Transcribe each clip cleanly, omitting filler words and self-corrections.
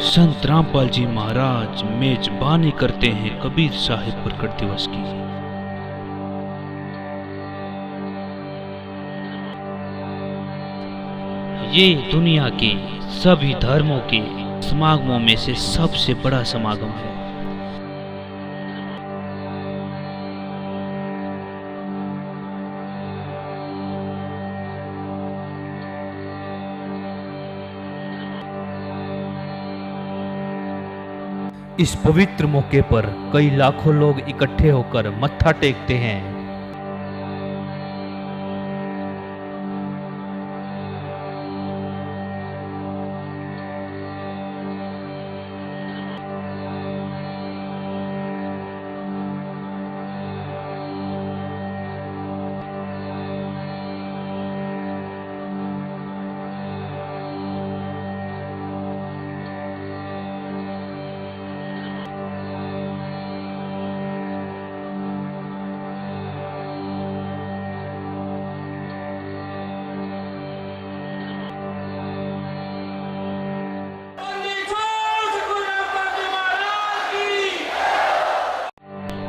संत रामपाल जी महाराज मेजबानी करते हैं कबीर साहिब प्रकट दिवस की। ये दुनिया के सभी धर्मों के समागमों में से सबसे बड़ा समागम है। इस पवित्र मौके पर कई लाखों लोग इकट्ठे होकर मत्था टेकते हैं।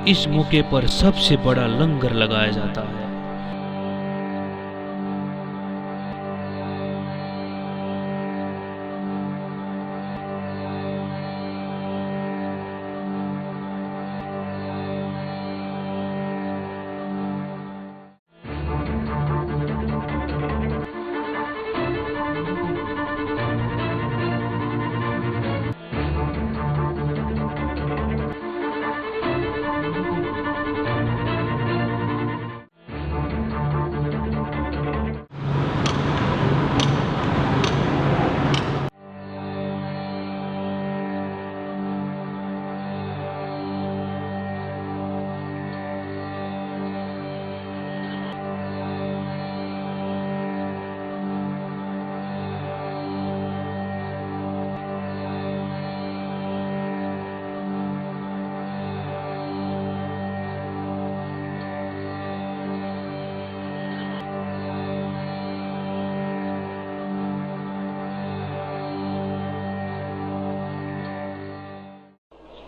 इस मौके पर सबसे बड़ा लंगर लगाया जाता है।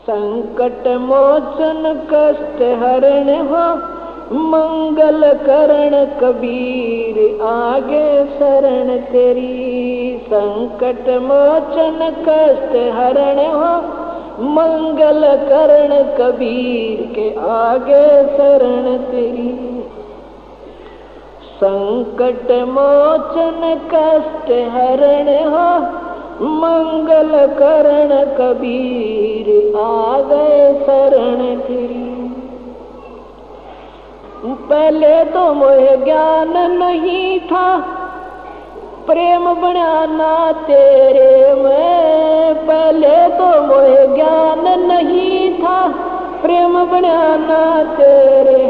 संकट मोचन कष्ट हरण हो, मंगल करण कबीर आगे शरण तेरी। संकट मोचन कष्ट हरण हो, मंगल करण कबीर के आगे शरण तेरी। संकट मोचन कष्ट हरण हो, मंगल करण कबीर आ गए शरण तेरी। पहले तो मोहे ज्ञान नहीं था, प्रेम बनाना तेरे में। पहले तो मोहे ज्ञान नहीं था, प्रेम बनाना तेरे।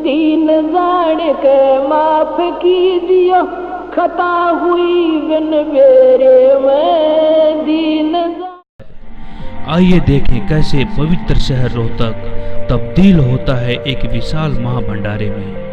दीन जान के माफ कीजियो, खता हुई बिन बेरे में दीन। आइए देखें कैसे पवित्र शहर रोहतक तब्दील होता है एक विशाल महाभंडारे में।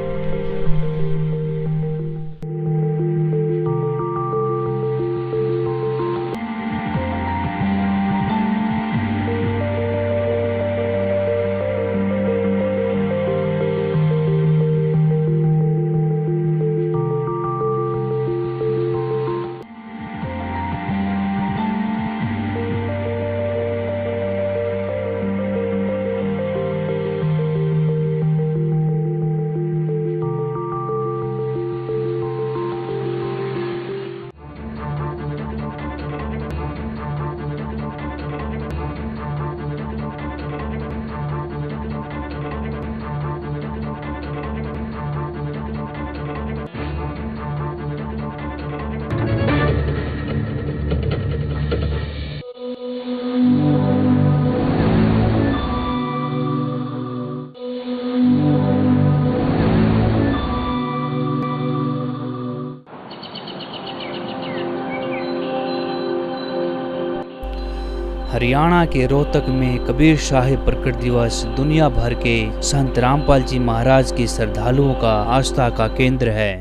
हरियाणा के रोहतक में कबीर साहिब प्रकट दिवस दुनिया भर के संत रामपाल जी महाराज के श्रद्धालुओं का आस्था का केंद्र है।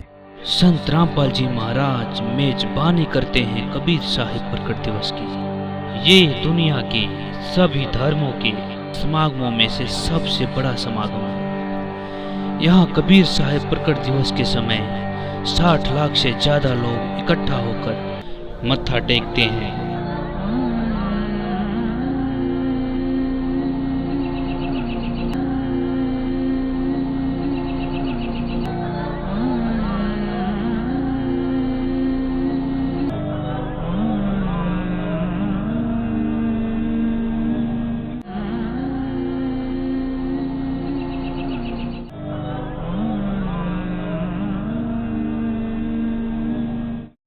संत रामपाल जी महाराज मेजबानी करते हैं कबीर साहिब प्रकट दिवस की। ये दुनिया के सभी धर्मों के समागमों में से सबसे बड़ा समागम है। यहाँ कबीर साहिब प्रकट दिवस के समय 60 लाख से ज्यादा लोग इकट्ठा होकर मत्था टेकते हैं।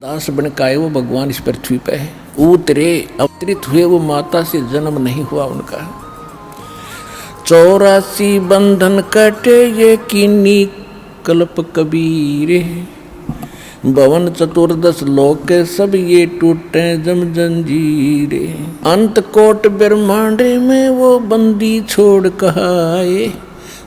दास बन के आए वो भगवान इस पृथ्वी पे है, उतरे अवतरित हुए, वो माता से जन्म नहीं हुआ उनका। 84 बंधन कटे ये कीनी कल्प कबीरे, भवन चतुर्दश लोक सब ये टूटे जम जंजीरे। अंत कोट ब्रह्मांड में वो बंदी छोड़ कहाए,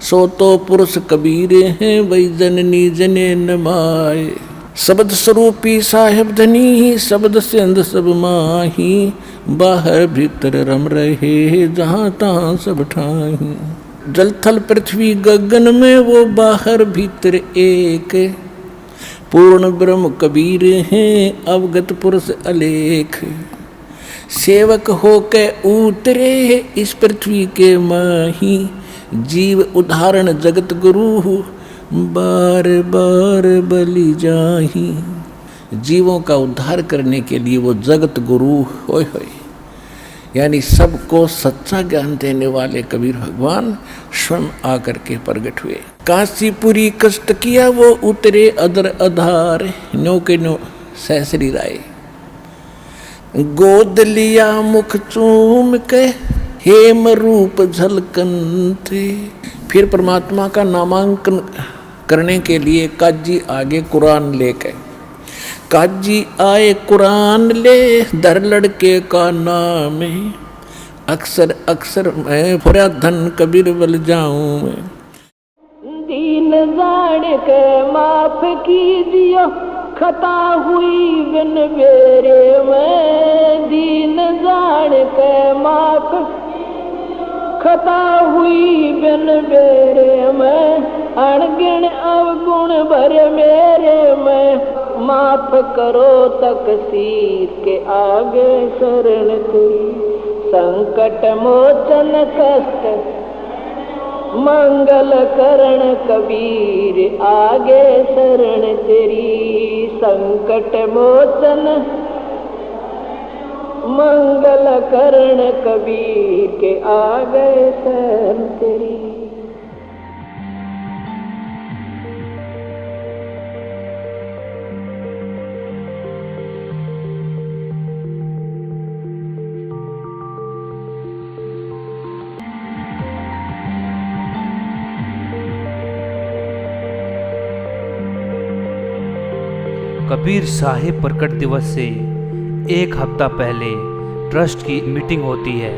सो तो पुरुष कबीरे हैं वही जननी जने नमाए। शब्द स्वरूपी साहेब धनी शब्द से अंध सब माही, बाहर भीतर रम रहे जहाँ तहाँ सब ठाही। जल थल पृथ्वी गगन में वो बाहर भीतर एक, पूर्ण ब्रह्म कबीर हैं अवगत पुरुष अलेख। सेवक होके उतरे इस पृथ्वी के माही, जीव उदाहरण जगत गुरु बार बार बलि जाही। जीवों का उद्धार करने के लिए वो जगत गुरु होय होय, यानी सबको सच्चा ज्ञान देने वाले कबीर भगवान स्वयं आकर के प्रगट हुए। काशीपुरी कष्ट किया वो उतरे अदर आधार, नो के नो सहसरी राय। गोद लिया मुख चूम के हेम रूप झलकन थे। फिर परमात्मा का नामांकन करने के लिए काजी आगे कुरान लेके, काजी आए कुरान ले, दर लड़के का नाम है। अक्सर अक्सर मैं फुरा धन कबीर बल जाऊं मैं। दीन जान के माफ कीजियो, खता हुई बिन बेरे में। दीन जान के माफ खता हुई बिन बेरे में। अणगिण अवगुण भर मेरे में, माफ करो तकसीर के आगे शरण तेरी। संकट मोचन कष्ट मंगल करण कबीर आगे शरण तेरी। संकट मोचन मंगल करण कबीर के आगे शरण तेरी। कबीर साहिब प्रकट दिवस से एक हफ्ता पहले ट्रस्ट की मीटिंग होती है।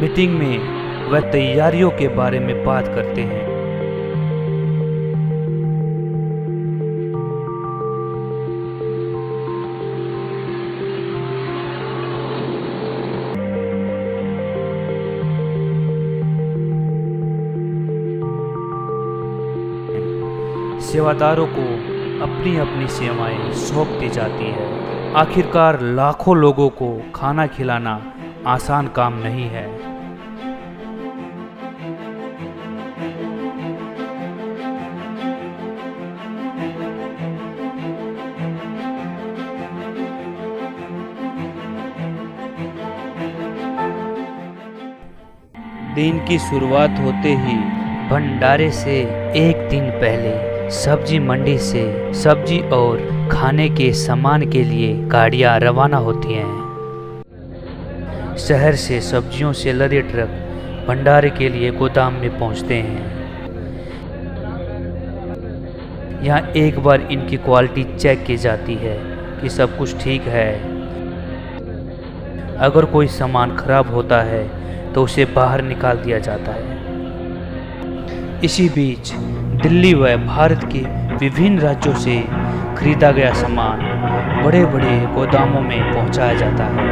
मीटिंग में वह तैयारियों के बारे में बात करते हैं। सेवादारों को अपनी अपनी सेवाएं सौंप दी जाती है। आखिरकार लाखों लोगों को खाना खिलाना आसान काम नहीं है। दिन की शुरुआत होते ही भंडारे से एक दिन पहले सब्जी मंडी से सब्जी और खाने के सामान के लिए गाड़ियां रवाना होती हैं। शहर से सब्जियों से लदे ट्रक भंडारे के लिए गोदाम में पहुंचते हैं। यहाँ एक बार इनकी क्वालिटी चेक की जाती है कि सब कुछ ठीक है। अगर कोई सामान खराब होता है तो उसे बाहर निकाल दिया जाता है। इसी बीच दिल्ली व भारत के विभिन्न राज्यों से खरीदा गया सामान बड़े बड़े गोदामों में पहुंचाया जाता है।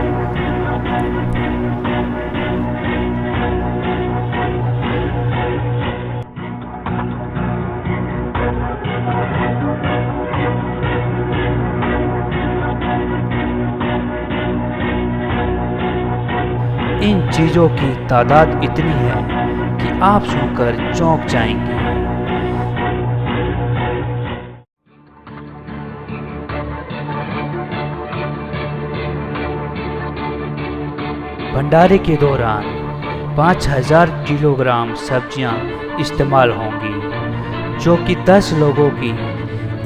इन चीज़ों की तादाद इतनी है कि आप सुनकर चौंक जाएंगे। भंडारे के दौरान 5000 किलोग्राम सब्जियां इस्तेमाल होंगी, जो कि 10 लोगों की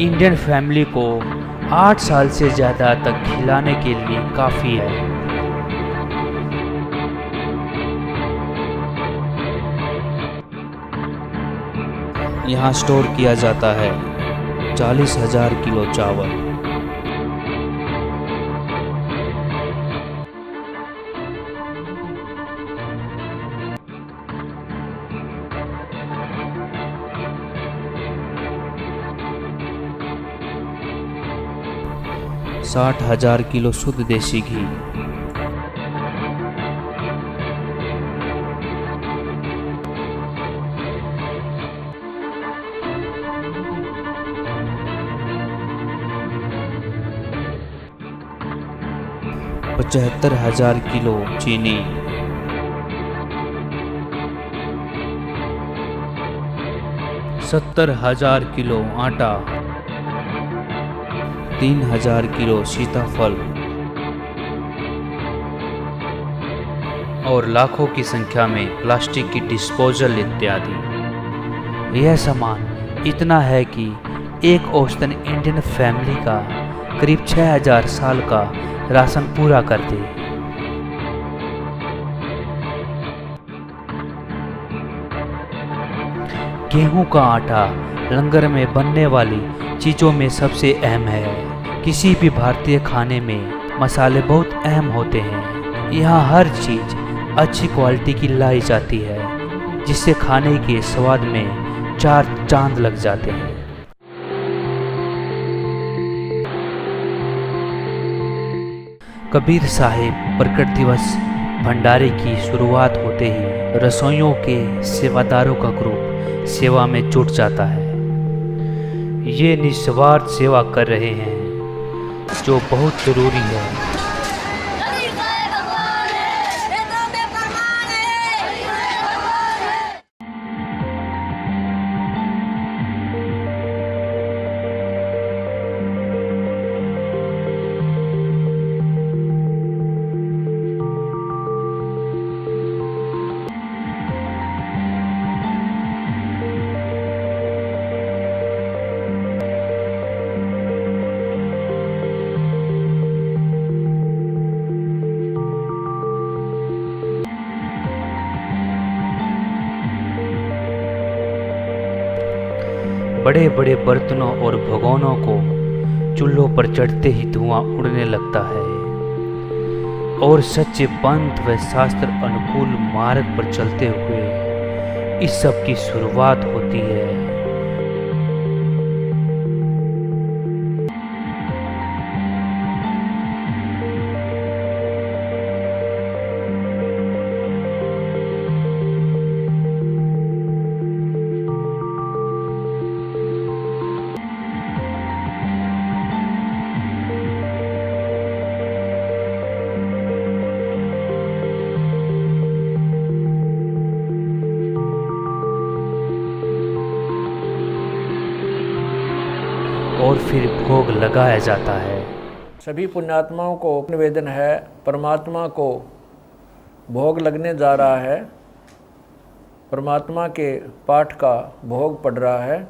इंडियन फैमिली को 8 साल से ज़्यादा तक खिलाने के लिए काफ़ी है। यहाँ स्टोर किया जाता है 40,000 किलो चावल। साठ 60,000 किलो शुद्ध देसी घी, 75,000 किलो चीनी, 70,000 किलो आटा, 3,000 किलो सीताफल और लाखों की संख्या में प्लास्टिक की डिस्पोजल इत्यादि। यह सामान इतना है कि एक औसतन इंडियन फैमिली का करीब 6,000 साल का राशन पूरा कर दे। गेहूं का आटा लंगर में बनने वाली चीज़ों में सबसे अहम है। किसी भी भारतीय खाने में मसाले बहुत अहम होते हैं। यहाँ हर चीज़ अच्छी क्वालिटी की लाई जाती है, जिससे खाने के स्वाद में 4 चांद लग जाते हैं। कबीर साहिब प्रकट दिवस भंडारे की शुरुआत होते ही रसोइयों के सेवादारों का ग्रुप सेवा में जुट जाता है। ये निस्वार्थ सेवा कर रहे हैं, जो बहुत जरूरी है। बड़े बड़े बर्तनों और भगोनों को चूल्हों पर चढ़ते ही धुआं उड़ने लगता है और सच्चे पंथ व शास्त्र अनुकूल मार्ग पर चलते हुए इस सब की शुरुआत होती है। और फिर भोग लगाया जाता है। सभी पुण्यात्माओं को निवेदन है, परमात्मा को भोग लगने जा रहा है। परमात्मा के पाठ का भोग पड़ रहा है।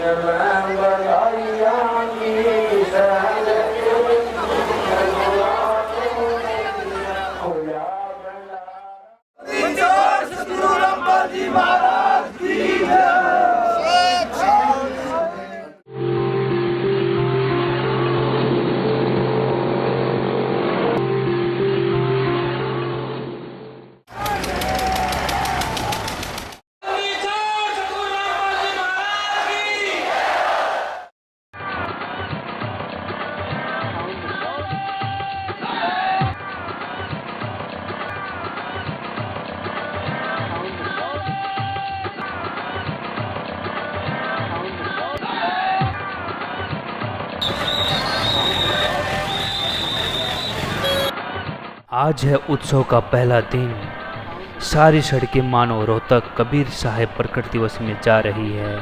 Amen. आज है उत्सव का पहला दिन। सारी सड़कें मानो रोहतक कबीर साहब प्रकट दिवस में जा रही है।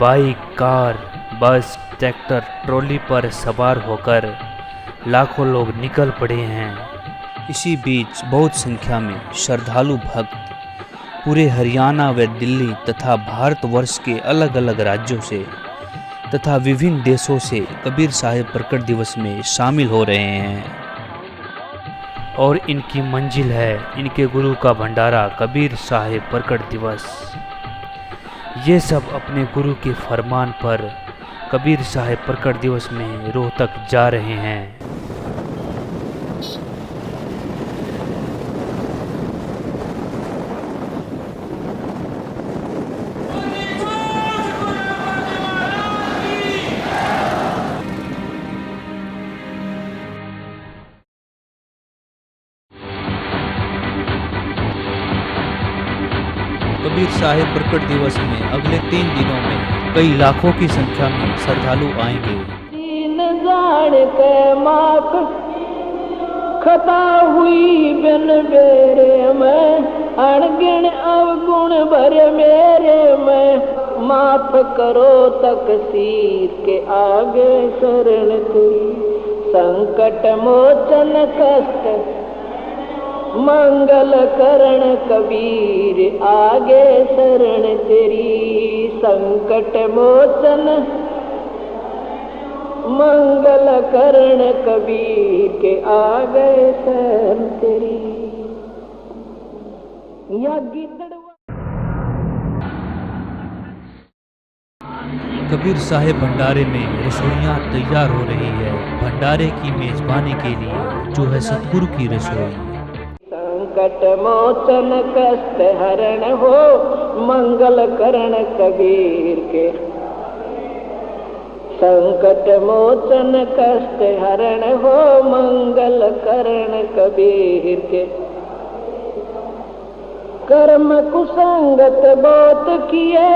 बाइक, कार, बस, ट्रैक्टर, ट्रॉली पर सवार होकर लाखों लोग निकल पड़े हैं। इसी बीच बहुत संख्या में श्रद्धालु भक्त पूरे हरियाणा व दिल्ली तथा भारतवर्ष के अलग अलग राज्यों से तथा विभिन्न देशों से कबीर साहब प्रकट दिवस में शामिल हो रहे हैं और इनकी मंजिल है इनके गुरु का भंडारा कबीर साहब प्रकट दिवस। ये सब अपने गुरु के फरमान पर कबीर साहब प्रकट दिवस में रोहतक जा रहे हैं। कबीर साहब प्रकट दिवस में अगले 3 दिनों में कई लाखों की संख्या में श्रद्धालु आएंगे। दीन जान के माफ खता हुई बिन बेरे में, अणगिण अवगुण भरे मेरे में, माफ करो तकसीर के आगे शरण तेरी, संकट मोचन कष्ट मंगल करण कबीर आगे शरण तेरी, संकट मोचन मंगल करण कबीर के आगे शरण तेरी। या कबीर साहब भंडारे में रसोइयाँ तैयार हो रही है। भंडारे की मेजबानी के लिए जो है सतगुरु की रसोई। संकट मोचन कष्ट हरण हो मंगल करण कबीर के, संकट मोचन कष्ट हरण हो मंगल करण कबीर के। कर्म कुसंगत बहुत किए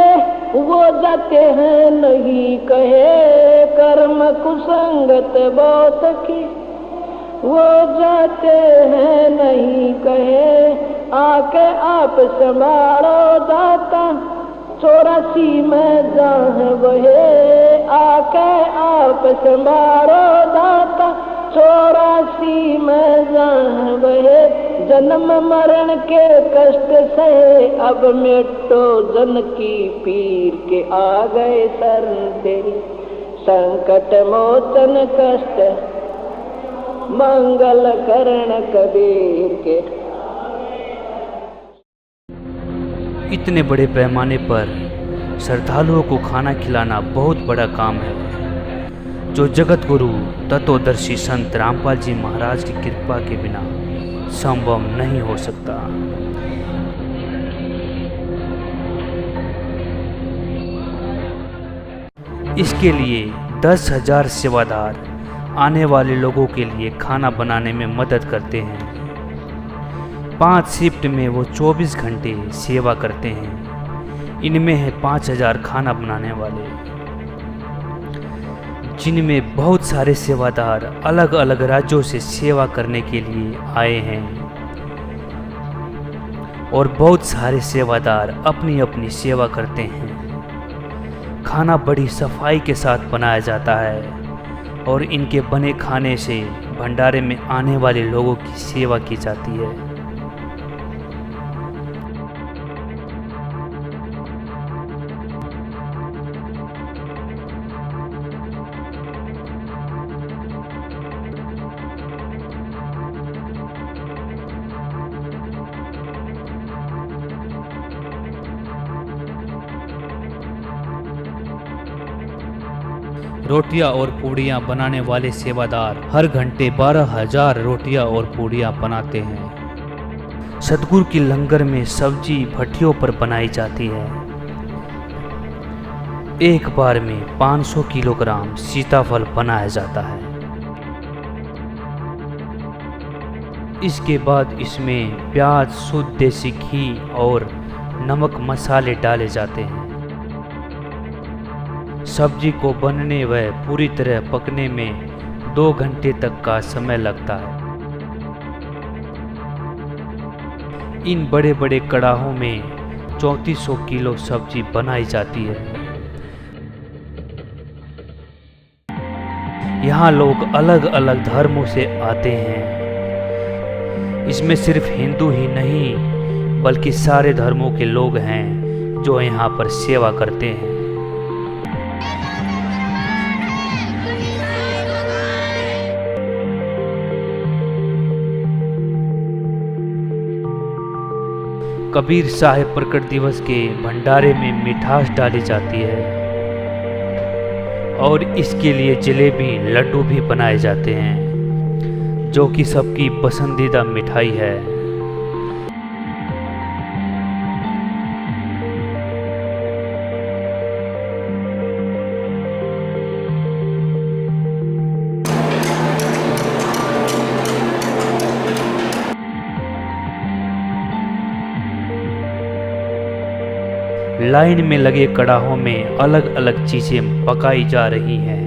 वो जाते हैं नहीं कहे, कर्म कुसंगत बहुत किए वो जाते हैं नहीं कहे, आके आप संभालो दाता 84 में जहाँ वहे, आके आप संभालो दाता 84 में जहाँ वहे, जन्म मरण के कष्ट सहे अब मिटो जन की पीर के आ गए शरण तेरी, संकट मोचन कष्ट मंगल करण कबीर के। इतने बड़े पैमाने पर श्रद्धालुओं को खाना खिलाना बहुत बड़ा काम है, जो जगत गुरु तत्वदर्शी संत रामपाल जी महाराज की कृपा के बिना संभव नहीं हो सकता। इसके लिए 10,000 सेवादार आने वाले लोगों के लिए खाना बनाने में मदद करते हैं। 5 शिफ्ट में वो 24 घंटे सेवा करते हैं। इनमें है 5,000 खाना बनाने वाले, जिनमें बहुत सारे सेवादार अलग अलग राज्यों से सेवा करने के लिए आए हैं और बहुत सारे सेवादार अपनी अपनी सेवा करते हैं। खाना बड़ी सफाई के साथ बनाया जाता है और इनके बने खाने से भंडारे में आने वाले लोगों की सेवा की जाती है। रोटियां और पूड़ियां बनाने वाले सेवादार हर घंटे 12,000 रोटियां और पूड़ियां बनाते हैं। सतगुरु की लंगर में सब्जी भट्टियों पर बनाई जाती है। एक बार में 500 किलोग्राम सीताफल बनाया जाता है। इसके बाद इसमें प्याज, शुद्ध देसी घी और नमक मसाले डाले जाते हैं। सब्जी को बनने व पूरी तरह पकने में 2 घंटे तक का समय लगता है। इन बड़े बड़े कड़ाहों में 3400 किलो सब्जी बनाई जाती है। यहाँ लोग अलग अलग धर्मों से आते हैं। इसमें सिर्फ हिंदू ही नहीं बल्कि सारे धर्मों के लोग हैं जो यहाँ पर सेवा करते हैं। कबीर साहिब प्रकट दिवस के भंडारे में मिठास डाली जाती है और इसके लिए जलेबी लड्डू भी बनाए जाते हैं जो कि सबकी पसंदीदा मिठाई है। लाइन में लगे कड़ाहों में अलग अलग चीजें पकाई जा रही हैं।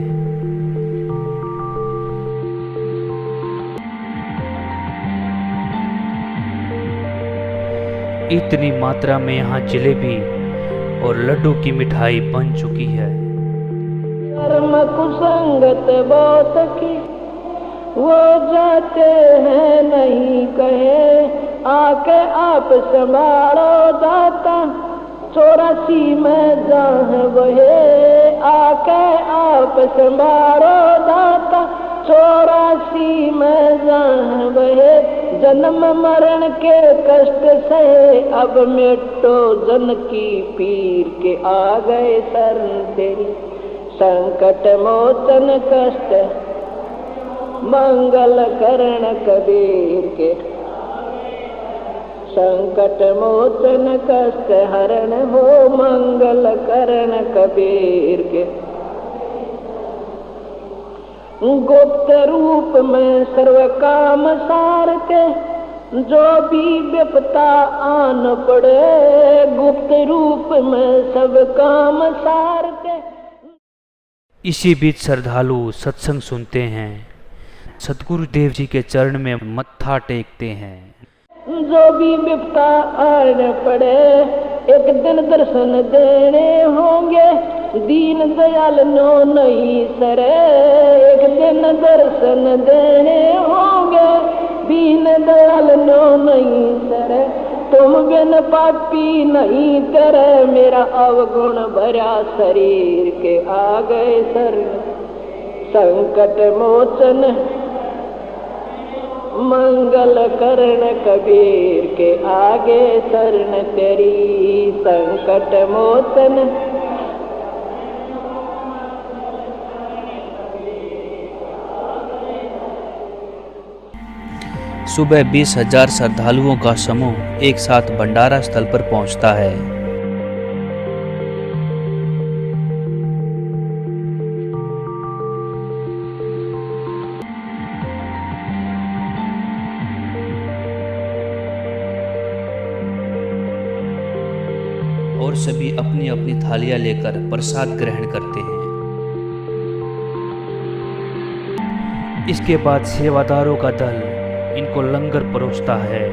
इतनी मात्रा में यहाँ जलेबी और लड्डू की मिठाई बन चुकी है। कर्म कुसंगत बहुत की वो जाते हैं नहीं कहे, आके आप संभालो दाता 84 में जहाँ बहे, आके आप संभालो दाता 84 में जहाँ बहे। जन्म मरण के कष्ट से अब मिटो जन की पीर के, आ गए शरण तेरी संकट मोचन कष्ट मंगल करण कबीर के, संकट मोचन कष्ट हरण हो मंगल करण कबीर के। गुप्त रूप में सर्व काम सारते जो भी विपता आन पड़े, गुप्त रूप में सब काम सारते। इसी बीच श्रद्धालु सत्संग सुनते हैं, सतगुरु देव जी के चरण में मत्था टेकते हैं। जो भी विपता आने पड़े एक दिन दर्शन देने होंगे, दीन दयाल नो नहीं सरे। एक दिन दर्शन देने होंगे, दीन दयाल नो नहीं सरे। तुम बिन पापी नहीं करे, मेरा अवगुण भरा शरीर के, आ गए शरण संकट मोचन मंगल करण कबीर के, आगे शरण तेरी संकट मोचन। सुबह 20,000 श्रद्धालुओं का समूह एक साथ भंडारा स्थल पर पहुंचता है। और सभी अपनी अपनी थालियां लेकर प्रसाद ग्रहण करते हैं। इसके बाद सेवादारों का दल इनको लंगर परोसता है।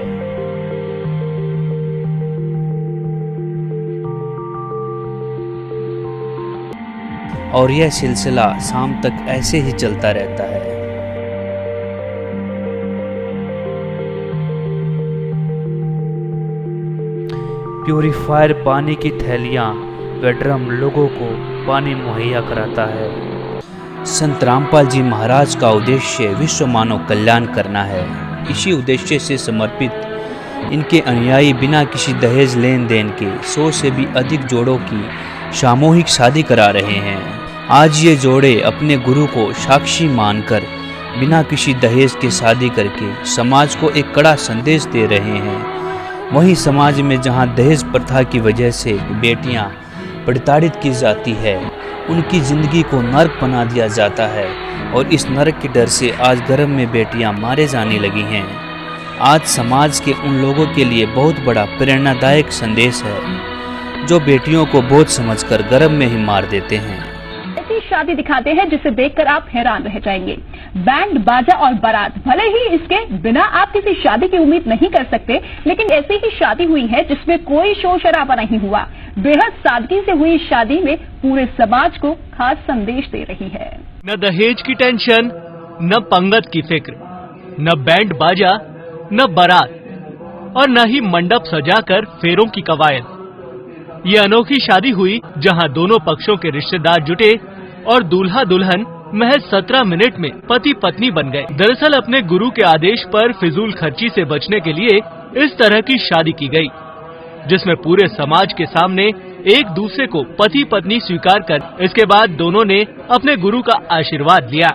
और यह सिलसिला शाम तक ऐसे ही चलता रहता है। प्यूरीफायर पानी की थैलियां व ड्रम लोगों को पानी मुहैया कराता है। संत रामपाल जी महाराज का उद्देश्य विश्व मानव कल्याण करना है। इसी उद्देश्य से समर्पित इनके अनुयायी बिना किसी दहेज लेन देन के 100 से भी अधिक जोड़ों की सामूहिक शादी करा रहे हैं। आज ये जोड़े अपने गुरु को साक्षी मानकर बिना किसी दहेज के शादी करके समाज को एक कड़ा संदेश दे रहे हैं। वहीं समाज में जहां दहेज प्रथा की वजह से बेटियां प्रताड़ित की जाती है, उनकी जिंदगी को नर्क बना दिया जाता है और इस नर्क के डर से आज गर्भ में बेटियां मारे जाने लगी हैं। आज समाज के उन लोगों के लिए बहुत बड़ा प्रेरणादायक संदेश है जो बेटियों को बोझ समझकर गर्भ में ही मार देते हैं। ऐसी शादी दिखाते हैं जिसे देखकर आप हैरान रह जाएंगे। बैंड बाजा और बारात। भले ही इसके बिना आप किसी शादी की उम्मीद नहीं कर सकते, लेकिन ऐसी ही शादी हुई है जिसमें कोई शोर शराबा नहीं हुआ। बेहद सादगी से हुई शादी में पूरे समाज को खास संदेश दे रही है। न दहेज की टेंशन, न पंगत की फिक्र, न बैंड बाजा, न बारात और न ही मंडप सजाकर फेरों की कवायद। ये अनोखी शादी हुई जहां दोनों पक्षों के रिश्तेदार जुटे और दूल्हा दुल्हन महज 17 मिनट में पति पत्नी बन गए। दरअसल अपने गुरु के आदेश पर फिजूल खर्ची से बचने के लिए इस तरह की शादी की गई, जिसमें पूरे समाज के सामने एक दूसरे को पति पत्नी स्वीकार कर इसके बाद दोनों ने अपने गुरु का आशीर्वाद लिया।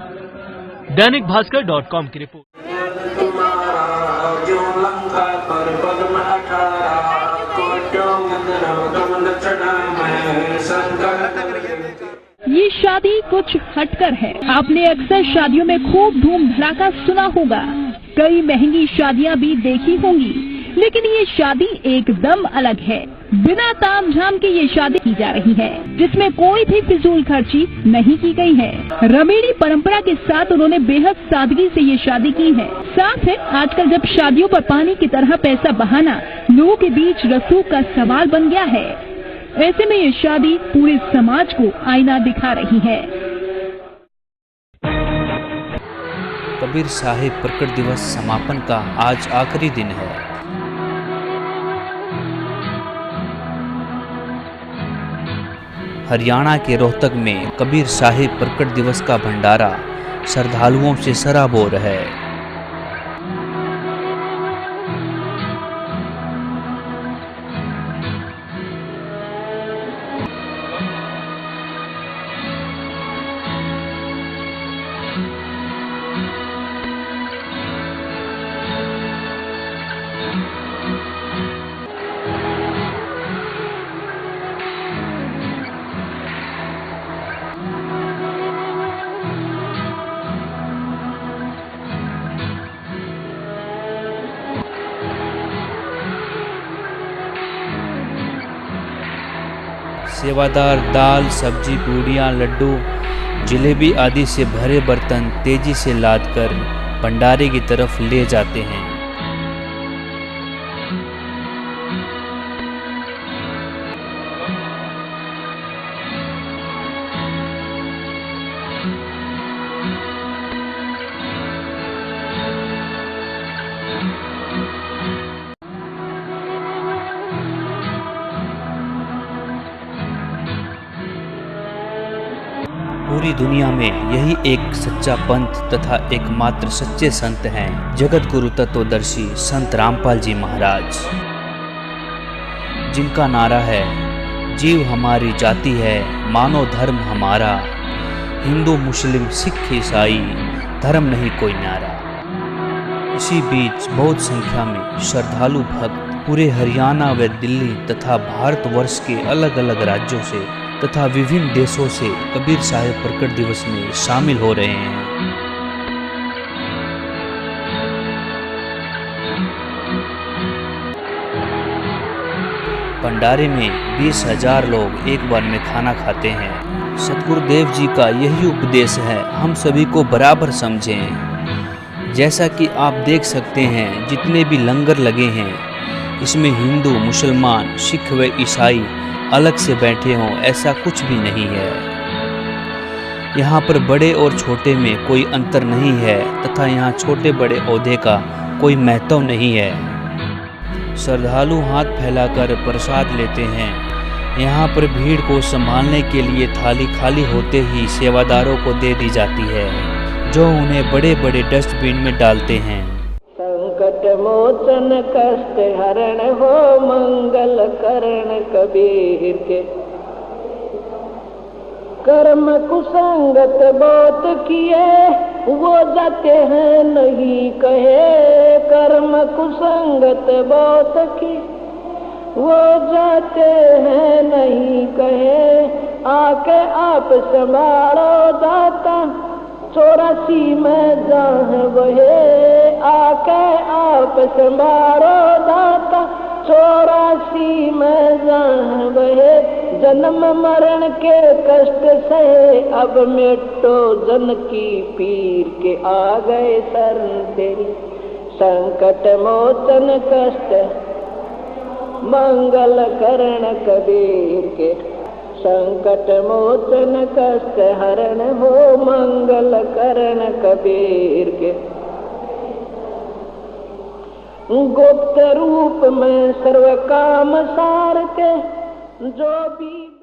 दैनिक भास्कर.com की रिपोर्ट। ये शादी कुछ हटकर है। आपने अक्सर शादियों में खूब धूम धड़ाका सुना होगा, कई महंगी शादियां भी देखी होंगी, लेकिन ये शादी एकदम अलग है। बिना तामझाम के ये शादी की जा रही है, जिसमें कोई भी फिजूल खर्ची नहीं की गई है। रमीड़ी परंपरा के साथ उन्होंने बेहद सादगी से ये शादी की है। साथ है आजकल जब शादियों पर पानी की तरह पैसा बहाना लोगों के बीच रसूख का सवाल बन गया है, ऐसे में ये शादी पूरे समाज को आईना दिखा रही है। कबीर साहिब प्रकट दिवस समापन का आज आखिरी दिन है। हरियाणा के रोहतक में कबीर साहिब प्रकट दिवस का भंडारा श्रद्धालुओं से सराबोर है। सेवादार दाल, सब्जी, पूड़ियाँ, लड्डू, जलेबी आदि से भरे बर्तन तेजी से लादकर भंडारे की तरफ ले जाते हैं। पूरी दुनिया में यही एक सच्चा पंथ तथा एकमात्र सच्चे संत हैं जगत गुरु तत्वदर्शी संत रामपाल जी महाराज, जिनका नारा है जीव हमारी जाति है, मानो धर्म हमारा, हिंदू मुस्लिम सिख ईसाई धर्म नहीं कोई न्यारा। इसी बीच बहुत संख्या में श्रद्धालु भक्त पूरे हरियाणा व दिल्ली तथा भारतवर्ष के अलग अलग राज्यों से तथा विभिन्न देशों से कबीर साहिब प्रकट दिवस में शामिल हो रहे हैं। भंडारे में 20,000 लोग एक बार में खाना खाते हैं। सतगुरुदेव जी का यही उपदेश है, हम सभी को बराबर समझें। जैसा कि आप देख सकते हैं जितने भी लंगर लगे हैं, इसमें हिंदू, मुसलमान, सिख व ईसाई अलग से बैठे हों ऐसा कुछ भी नहीं है। यहाँ पर बड़े और छोटे में कोई अंतर नहीं है तथा यहाँ छोटे बड़े ओहदे का कोई महत्व नहीं है। श्रद्धालु हाथ फैलाकर प्रसाद लेते हैं। यहाँ पर भीड़ को संभालने के लिए थाली खाली होते ही सेवादारों को दे दी जाती है, जो उन्हें बड़े बड़े डस्टबिन में डालते हैं। संकट मोचन कष्ट हरण हो मंगल करण कबीर के, कर्म कुसंगत बहुत किए वो जाते हैं नहीं कहे, कर्म कुसंगत बहुत की वो जाते हैं नहीं कहे, आके आप संभालो दाता 84 में जहाँ बहे, आके आप संभालो दाता 84 में जहाँ बहे, जन्म मरण के कष्ट सहे, अब मिटो जन की पीर के, आ गए शरण तेरी संकट मोचन कष्ट मंगल करण कबीर के, संकट मोचन कष्ट हरण हो मंगल करण कबीर के। गुप्त रूप में सर्व काम सार के जो भी